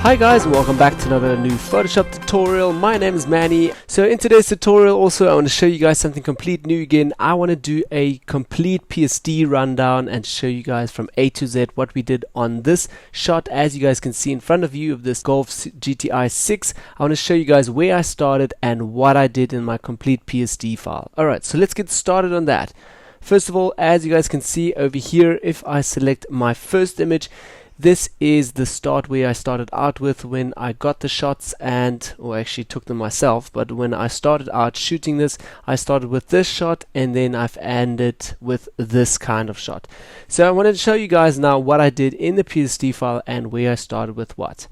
Hi guys, and welcome back to another new Photoshop tutorial. My name is Manny. So in today's tutorial also I want to show you guys something complete new again. I want to do a complete PSD rundown and show you guys from A to Z what we did on this shot. As you guys can see in front of you of this Golf GTI 6, I want to show you guys where I started and what I did in my complete PSD file. Alright, so let's get started on that. First of all, as you guys can see over here, if I select my first image, this is the start where I started out with when I got the shots or actually took them myself, but when I started out shooting this, I started with this shot and then I've ended with this kind of shot. So I wanted to show you guys now what I did in the PSD file and where I started with what.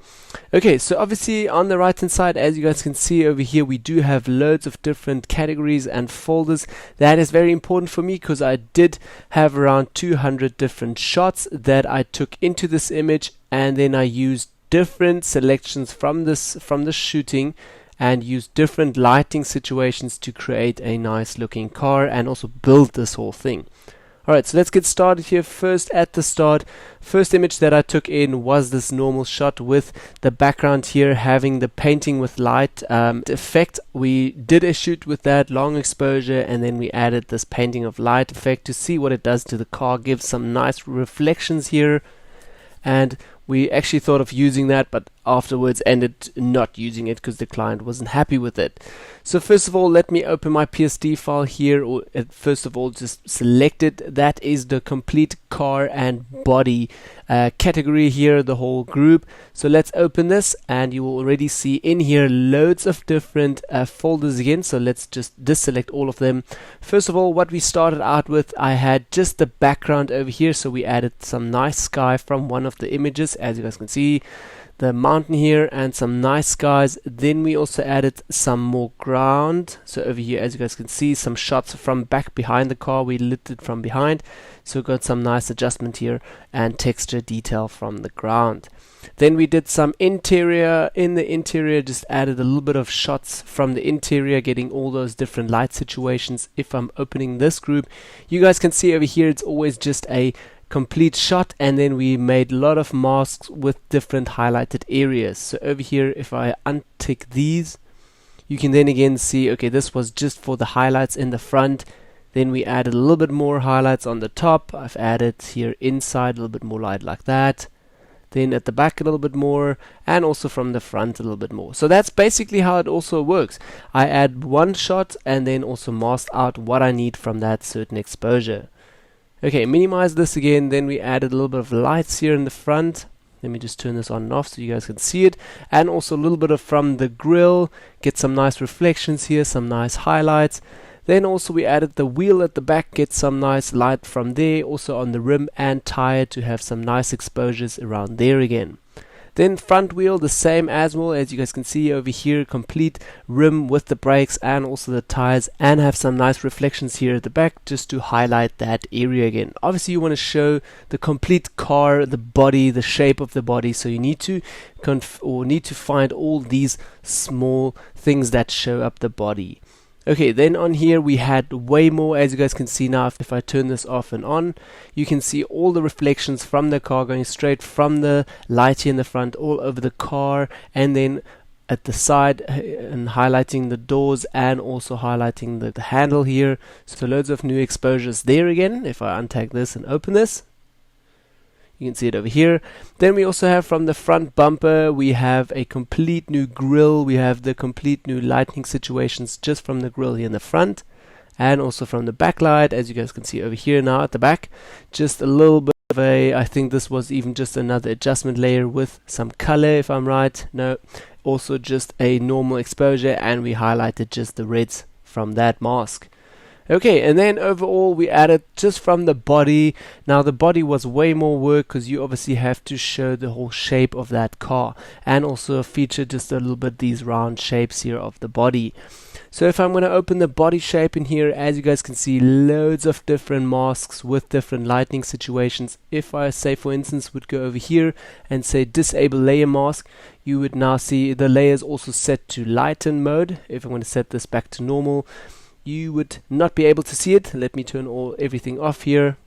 Okay, so obviously on the right hand side, as you guys can see over here, we do have loads of different categories and folders. That is very important for me because I did have around 200 different shots that I took into this image, and then I used different selections from the shooting and used different lighting situations to create a nice looking car and also build this whole thing. Alright, so let's get started here. First at the start, first image that I took in was this normal shot with the background here having the painting with light effect. We did a shoot with that long exposure and then we added this painting of light effect to see what it does to the car, gives some nice reflections here. And we actually thought of using that, but afterwards ended not using it because the client wasn't happy with it. So first of all, let me open my PSD file here, or first of all just select it. That is the complete car and body category here, the whole group. So let's open this and you will already see in here loads of different folders again. So let's just deselect all of them. First of all, what we started out with, I had just the background over here, so we added some nice sky from one of the images, as you guys can see, the mountain here and some nice skies. Then we also added some more ground. So over here, as you guys can see, some shots from back behind the car. We lit it from behind, so we got some nice adjustment here and texture detail from the ground. Then we did some interior. In the interior, just added a little bit of shots from the interior, getting all those different light situations. If I'm opening this group, you guys can see over here it's always just a complete shot, and then we made a lot of masks with different highlighted areas. So over here, if I untick these, you can then again see, okay, this was just for the highlights in the front. Then we added a little bit more highlights on the top. I've added here inside a little bit more light like that. Then at the back a little bit more, and also from the front a little bit more. So that's basically how it also works. I add one shot and then also mask out what I need from that certain exposure. Okay, minimize this again. Then we added a little bit of lights here in the front. Let me just turn this on and off so you guys can see it. And also a little bit of from the grill. Get some nice reflections here, some nice highlights. Then also we added the wheel at the back, get some nice light from there. Also on the rim and tire to have some nice exposures around there again. Then front wheel, the same as well, as you guys can see over here, complete rim with the brakes and also the tires, and have some nice reflections here at the back just to highlight that area again. Obviously you want to show the complete car, the body, the shape of the body, so you need to find all these small things that show up the body. Okay, then on here we had way more, as you guys can see now. If I turn this off and on, you can see all the reflections from the car going straight from the light here in the front all over the car, and then at the side and highlighting the doors and also highlighting the handle here. So loads of new exposures there again. If I untag this and open this, you can see it over here. Then we also have from the front bumper, we have a complete new grille. We have the complete new lighting situations just from the grille here in the front, and also from the backlight, as you guys can see over here now at the back. Just a little bit of I think this was even just another adjustment layer with some color, if I'm right. No, also just a normal exposure, and we highlighted just the reds from that mask. Okay, and then overall we added just from the body. Now the body was way more work because you obviously have to show the whole shape of that car, and also feature just a little bit these round shapes here of the body. So if I'm going to open the body shape in here, as you guys can see, loads of different masks with different lighting situations. If I say for instance would go over here and say disable layer mask, you would now see the layers also set to lighten mode. If I'm going to set this back to normal, you would not be able to see it. Let me turn everything off here,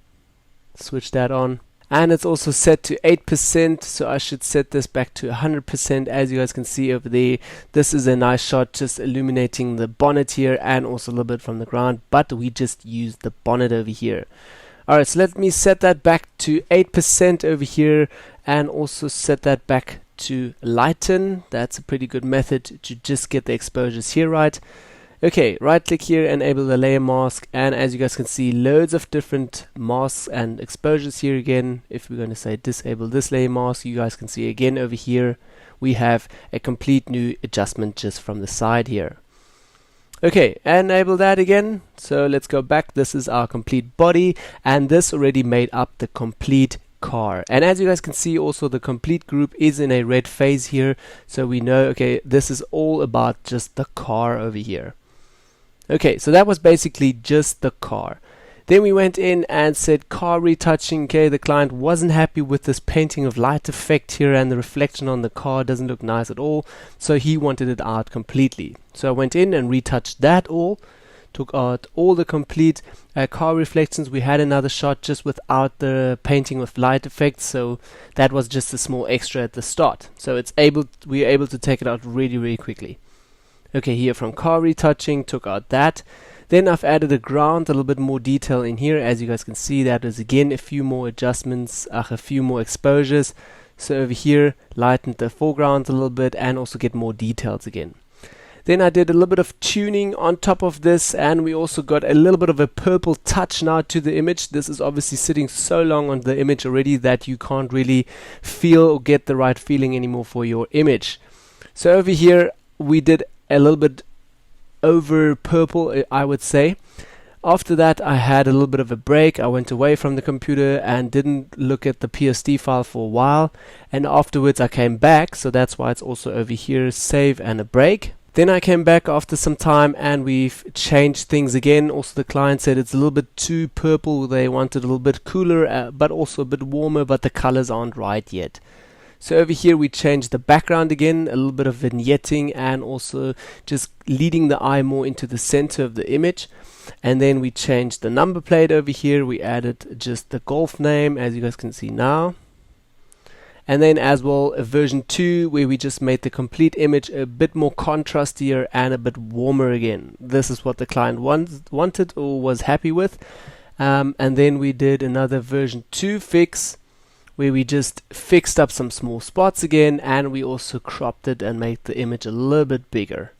switch that on, and it's also set to 8%, so I should set this back to 100%. As you guys can see over there, this is a nice shot just illuminating the bonnet here and also a little bit from the ground, but we just used the bonnet over here. Alright, so let me set that back to 8% over here and also set that back to lighten. That's a pretty good method to just get the exposures here right. Okay, right click here, enable the layer mask, and as you guys can see, loads of different masks and exposures here again. If we're going to say disable this layer mask, you guys can see again over here we have a complete new adjustment just from the side here. Okay, enable that again. So let's go back. This is our complete body, and this already made up the complete car. And as you guys can see, also the complete group is in a red phase here, so we know, okay, this is all about just the car over here. Okay, so that was basically just the car. Then we went in and said car retouching. Okay, the client wasn't happy with this painting of light effect here, and the reflection on the car doesn't look nice at all, so he wanted it out completely. So I went in and retouched that all, took out all the complete car reflections. We had another shot just without the painting with light effects, so that was just a small extra at the start. So we were able to take it out really quickly. Okay, here from car retouching, took out that. Then I've added a ground, a little bit more detail in here. As you guys can see, that is again a few more adjustments, a few more exposures. So over here, lightened the foreground a little bit and also get more details again. Then I did a little bit of tuning on top of this, and we also got a little bit of a purple touch now to the image. This is obviously sitting so long on the image already that you can't really feel or get the right feeling anymore for your image. So over here, we did a little bit over purple, I would say. After that, I had a little bit of a break. I went away from the computer and didn't look at the PSD file for a while, and afterwards I came back, so that's why it's also over here, save and a break. Then I came back after some time and we've changed things again. Also the client said it's a little bit too purple. They wanted a little bit cooler but also a bit warmer, but the colors aren't right yet. So over here we changed the background again, a little bit of vignetting and also just leading the eye more into the center of the image. And then we changed the number plate over here. We added just the golf name, as you guys can see now. And then as well a version 2 where we just made the complete image a bit more contrastier and a bit warmer again. This is what the client wanted or was happy with. And then we did another version 2 fix where we just fixed up some small spots again, and we also cropped it and made the image a little bit bigger.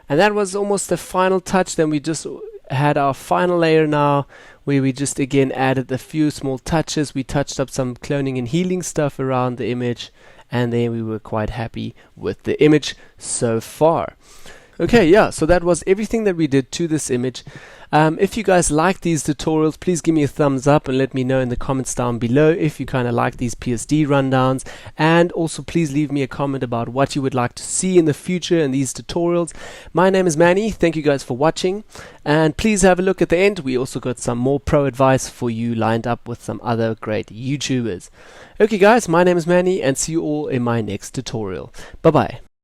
And that was almost the final touch. Then we just had our final layer now where we just again added a few small touches. We touched up some cloning and healing stuff around the image, and then we were quite happy with the image so far. Okay, yeah, so that was everything that we did to this image. If you guys like these tutorials, please give me a thumbs up and let me know in the comments down below if you kind of like these PSD rundowns, and also please leave me a comment about what you would like to see in the future in these tutorials. My name is Manny, thank you guys for watching, and please have a look at the end. We also got some more pro advice for you lined up with some other great YouTubers. Okay guys, my name is Manny and see you all in my next tutorial. Bye bye.